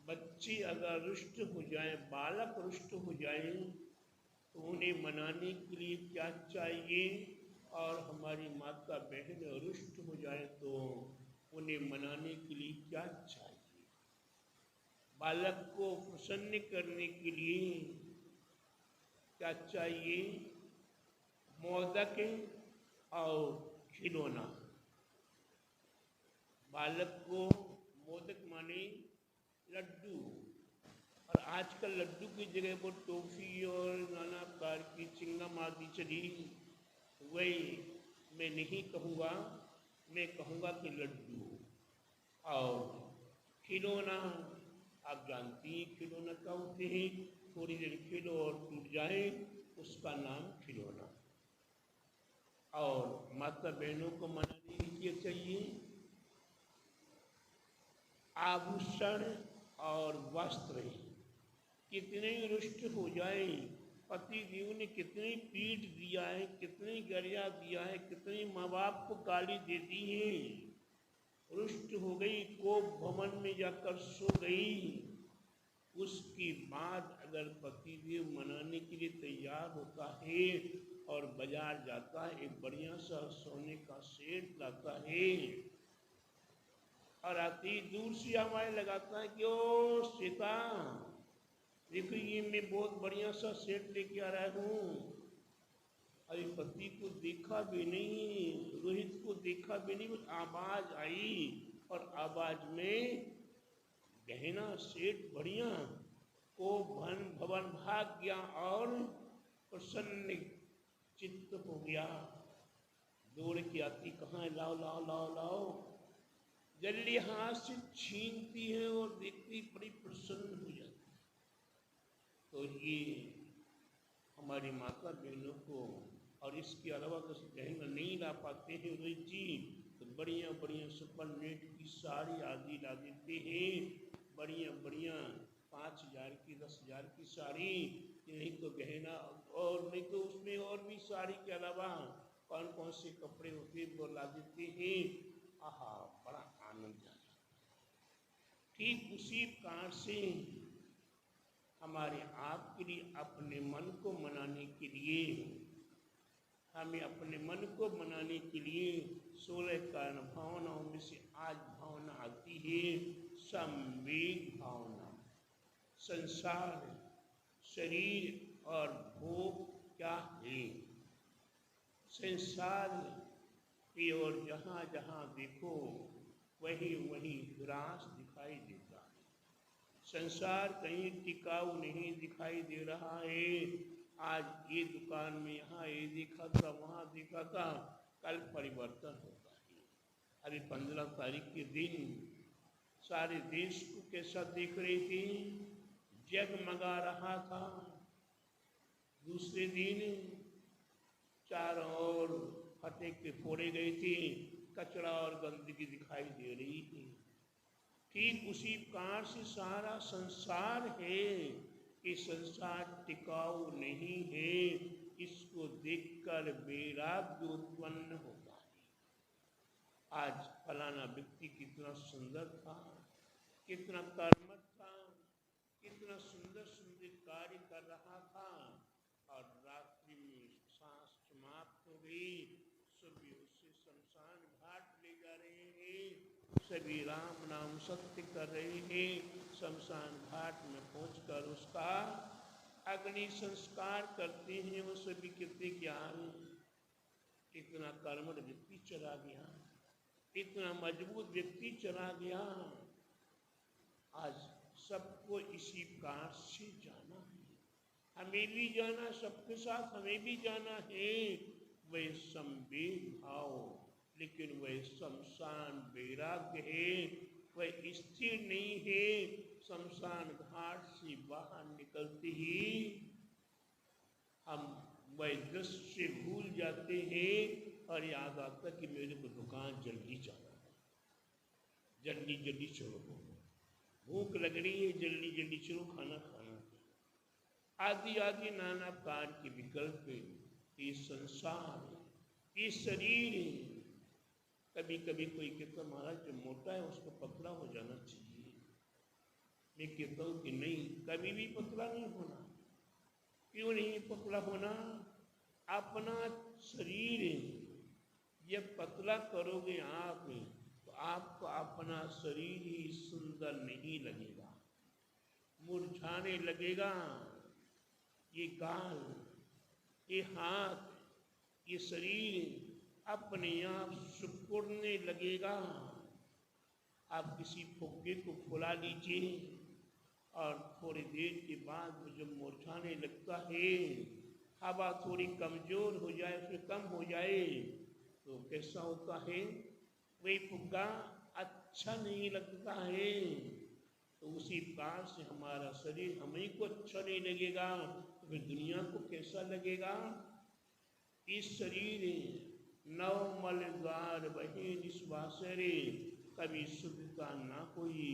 बच्चे अगर रुष्ट हो जाए, बालक रुष्ट हो जाए, तो उन्हें मनाने के लिए क्या चाहिए? और हमारी माता बहन रुष्ट हो जाए तो उन्हें मनाने के लिए क्या चाहिए? बालक को प्रसन्न करने के लिए क्या चाहिए? मोदक और खिलौना। बालक को मोदक माने लड्डू, और आजकल लड्डू की जगह वो टॉफी और नाना प्रकार की चिंगम आदि चली। वही मैं नहीं कहूँगा, मैं कहूँगा कि लड्डू और खिलौना। आप जानती हैं खिलौना क्या होते हैं? थोड़ी देर खेलो और टूट जाए, उसका नाम खिलौना। और माता बहनों को मनाने के लिए चाहिए आभूषण और वस्त्र। कितने रुष्ट हो जाए, पति देव ने कितनी पीठ दिया है, कितनी गरिया दिया है, कितनी माँ बाप को गाली देती है, रुष्ट हो गई, कोप भवन में जाकर सो गई। उसके बाद अगर पति देव मनाने के लिए तैयार होता है और बाजार जाता है, एक बढ़िया सा सोने का सेट लाता है और आती दूर से हमारे लगाता है कि ओ सीता देखो ये मैं बहुत बढ़िया सा सेट लेके आ रहा हूँ। अभी पति को देखा भी नहीं, रोहित को देखा भी नहीं, बस आवाज आई और आवाज में गहना सेठ बढ़िया को भवन भाग गया और प्रसन्न चित्त हो गया। दौड़ के आती, कहाँ है? लाओ लाओ लाओ लाओ। जल्दी हाथ से छीनती है और देखती बड़ी प्रसन्न हो जाती। तो ये हमारी माता बहनों को, और इसके अलावा तो गहना नहीं ला पाते हैं रोहित जी, तो बढ़िया बढ़िया सुपर नेट की साड़ी आदि ला देते हैं। बढ़िया बढ़िया 5,000 की 10,000 की साड़ी, नहीं तो गहना, और नहीं तो उसमें और भी साड़ी के अलावा कौन कौन से कपड़े होते हैं वो ला देते हैं। आहा, बड़ा आनंद आ जाता है। ठीक उसी प्रकार से हमारे आपके लिए अपने मन को मनाने के लिए, हमें अपने मन को मनाने के लिए 16 कारण भावनाओं में से आज भावना आती है संवेग भावना। संसार, शरीर और भोग क्या है? संसार की ओर जहाँ जहाँ देखो वही वही विनाश दिखाई देता है। संसार कहीं टिकाऊ नहीं दिखाई दे रहा है। आज ये दुकान में यहाँ ये देखा था, वहाँ देखा था, कल परिवर्तन होता है। अभी 15 तारीख के दिन सारे देश को कैसा देख रहे थे? जगमगा रहा था। दूसरे दिन चारों ओर फटाके फोड़े गए थे, कचरा और गंदगी दिखाई दे रही थी। ठीक उसी प्रकार से सारा संसार है कि संसार टिकाऊ नहीं है। इसको देखकर वैराग्य उत्पन्न होता है। आज फलाना व्यक्ति कितना सुंदर था, कितना कर्मठ था, कितना सुंदर सुंदर कार्य कर रहा था, और रात्रि में सांस समाप्त हो गई। सभी उसे शमशान घाट ले जा रहे हैं, सभी राम नाम सत्य कर रहे हैं। शमशान घाट में पहुंचकर उसका अग्नि संस्कार करते हैं। वो सभी कितने ज्ञान, इतना कर्मठ व्यक्ति चला गया, इतना मजबूत व्यक्ति चला गया। आज सबको इसी प्रकार से जाना है, हमें भी जाना, सबके साथ हमें भी जाना है। वह संवेग भाव, लेकिन वह शमशान वैराग्य है, वह स्थिर नहीं है। शमशान घाट से बाहर निकलते ही हम वह दृश्य भूल जाते हैं और याद आता कि मेरे को दुकान जल्दी जाना है, जल्दी जल्दी चलो, भूख लग रही है, जल्दी जल्दी चलो, खाना खाना है, आदि आदि नाना प्रकार के विकल्प। ये संसार, ये शरीर, कभी कभी कोई कहता महाराज जो मोटा है उसको पतला हो जाना चाहिए, मैं कहता हूँ कि नहीं, कभी भी पतला नहीं होना। क्यों नहीं पतला होना? अपना शरीर जब पतला करोगे आप, तो आपको अपना शरीर ही सुंदर नहीं लगेगा, मुरझाने लगेगा। ये गाल, ये हाथ, ये शरीर अपने आप सिकुड़ने लगेगा। आप किसी फुग्गे को फुला लीजिए और थोड़ी देर के बाद जब मुरझाने लगता है, हवा थोड़ी कमजोर हो जाए, उसमें कम हो जाए, तो कैसा होता है? वही फुग्गा अच्छा नहीं लगता है। तो उसी प्रकार से हमारा शरीर हमें को अच्छा नहीं लगेगा, तो फिर दुनिया को कैसा लगेगा? इस शरीर नव मल द्वार बहे निस्वासरे, कभी शुद्धता ना हुई।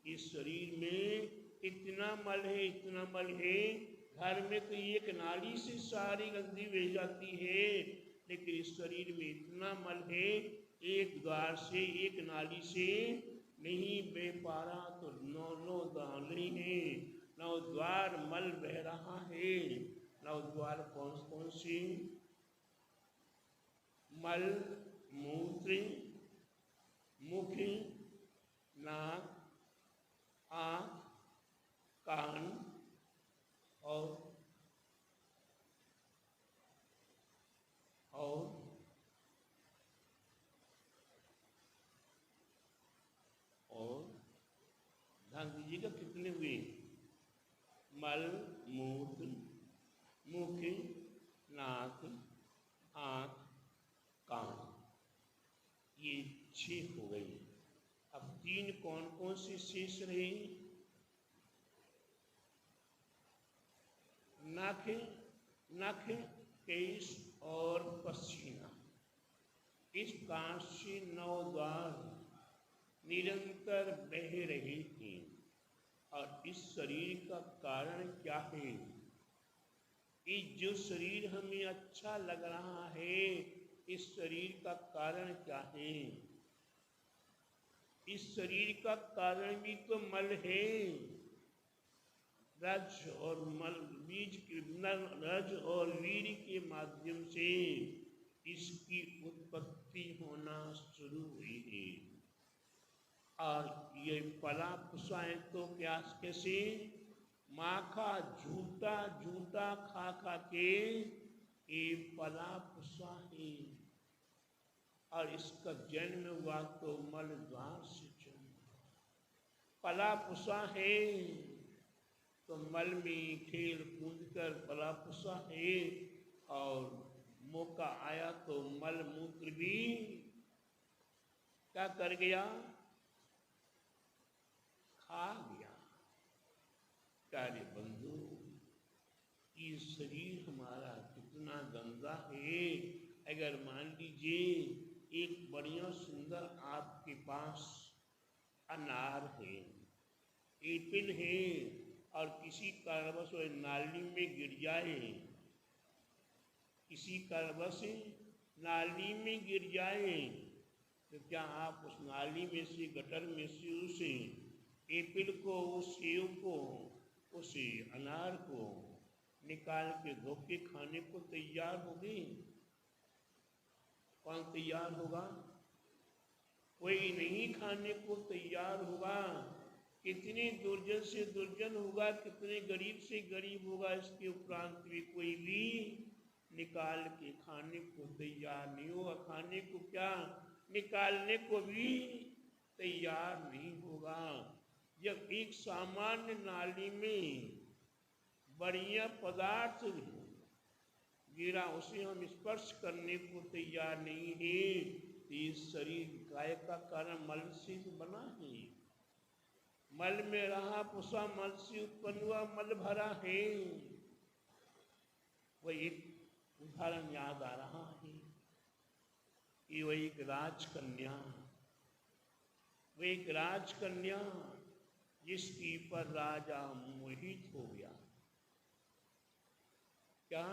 इस शरीर में इतना मल है, इतना मल है, घर में तो एक नाली से सारी गंदगी बह जाती है, लेकिन इस शरीर में इतना मल है, एक द्वार से, एक नाली से नहीं बह पा रहा, तो नौ दाने हैं, 9 द्वार मल बह रहा है। 9 द्वार कौन कौन से? मल, मूत्र, मुख, नाक, आँख, कान और ध्यान दीजिएगा कितने हुए? मल, मूत्र, मुख, नाक, आँख, कान, ये 6 हो गई। अब 3 कौन कौन से शेष रहे? नख, केश और पसीना। इस प्रकार से 9 द्वार निरंतर बह रहे थे। और इस शरीर का कारण क्या है? इस जो शरीर हमें अच्छा लग रहा है, इस शरीर का कारण क्या है? इस शरीर का कारण भी तो मल है। रज और मल, बीज के रज और वीर के माध्यम से इसकी उत्पत्ति होना शुरू हुई है। और ये पला पुसाए तो प्यास कैसे? माखा झूठा झूठा खा खा के ये पला पुसा है। और इसका जन्म हुआ तो मल द्वार से जन्म। पला पुसा है तो मल में खेल कूद कर पला पुसा है, और मौका आया तो मल मूत्र भी क्या कर गया? खा गया। प्यारे बंधु, ये शरीर हमारा कितना गंदा है। अगर मान लीजिए एक बढ़िया सुंदर आपके पास अनार है, एप्पल है, और किसी कारणवश नाली में गिर जाए, किसी कारणवश नाली में गिर जाए, तो क्या आप उस नाली में से, गटर में से उस एप्पल को, उस सेब को, उस अनार को निकाल के धो के खाने को तैयार होगी? कौन तैयार होगा? कोई नहीं खाने को तैयार होगा। कितने दुर्जन से दुर्जन होगा, कितने गरीब से गरीब होगा, इसके उपरांत भी कोई भी निकाल के खाने को तैयार नहीं होगा। खाने को क्या, निकालने को भी तैयार नहीं होगा। जब एक सामान्य नाली में बढ़िया पदार्थ गिरा, उसे हम स्पर्श करने को तैयार नहीं है। इस शरीर काय का कारण मल से बना है। मल में रहा पुसा, मल से उत्पन्न हुआ, मल भरा है। वह एक उदाहरण याद आ रहा है कि वह एक राजकन्या, वह एक राजकन्या जिसकी पर राजा मोहित हो गया। क्या?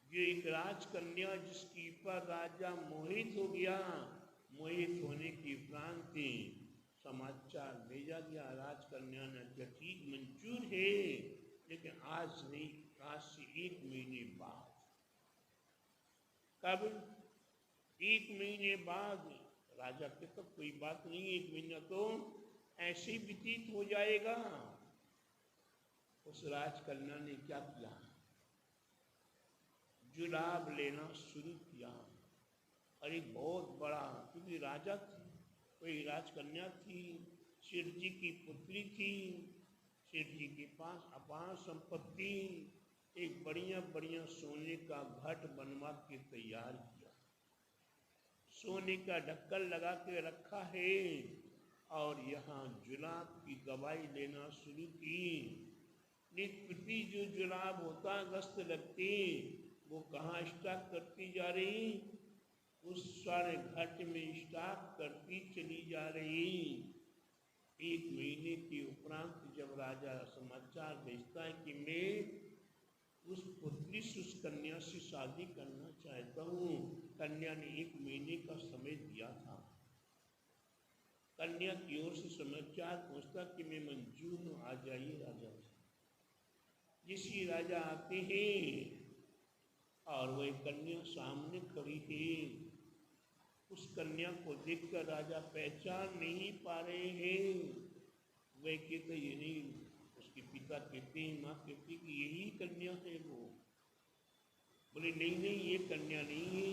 ये एक राजकन्या जिसकी पर राजा मोहित हो गया। मोहित होने की उपरांत समाचार भेजा गया, राजकन्या ने कहा ठीक मंजूर है, लेकिन आज नहीं, आज से 1 महीने बाद। कब? 1 महीने बाद। राजा के तो कोई बात नहीं, 1 महीना तो ऐसे ही व्यतीत हो जाएगा। उस राजकन्या ने क्या किया? जुलाब लेना शुरू किया। और एक बहुत बड़ा, क्योंकि राजा थी, कोई राजकन्या थी, सेठ जी की पुत्री थी, सेठ जी के पास अपार संपत्ति, एक बढ़िया बढ़िया सोने का घट बनवा के तैयार किया, सोने का ढक्कन लगा के रखा है, और यहाँ जुलाब की दवाई लेना शुरू की। नित्य जो जुलाब होता, गस्त लगती, वो कहाँ स्टॉक करती जा रही? उस सारे घट में स्टॉक करती चली जा रही। 1 महीने के उपरांत जब राजा समाचार भेजता है कि मैं उस पुत्री से, उस कन्या से शादी करना चाहता हूँ, कन्या ने 1 महीने का समय दिया था। कन्या की ओर से समाचार पहुँचता कि मैं मंजूर हूँ, आ जाइए राजा। जिसी राजा आते हैं और वह कन्या सामने खड़ी है, उस कन्या को देखकर राजा पहचान नहीं पा रहे हैं। वह कहते ये नहीं, उसके पिता कहते हैं, माँ कहती कि यही कन्या है। वो बोले नहीं नहीं, ये कन्या नहीं है,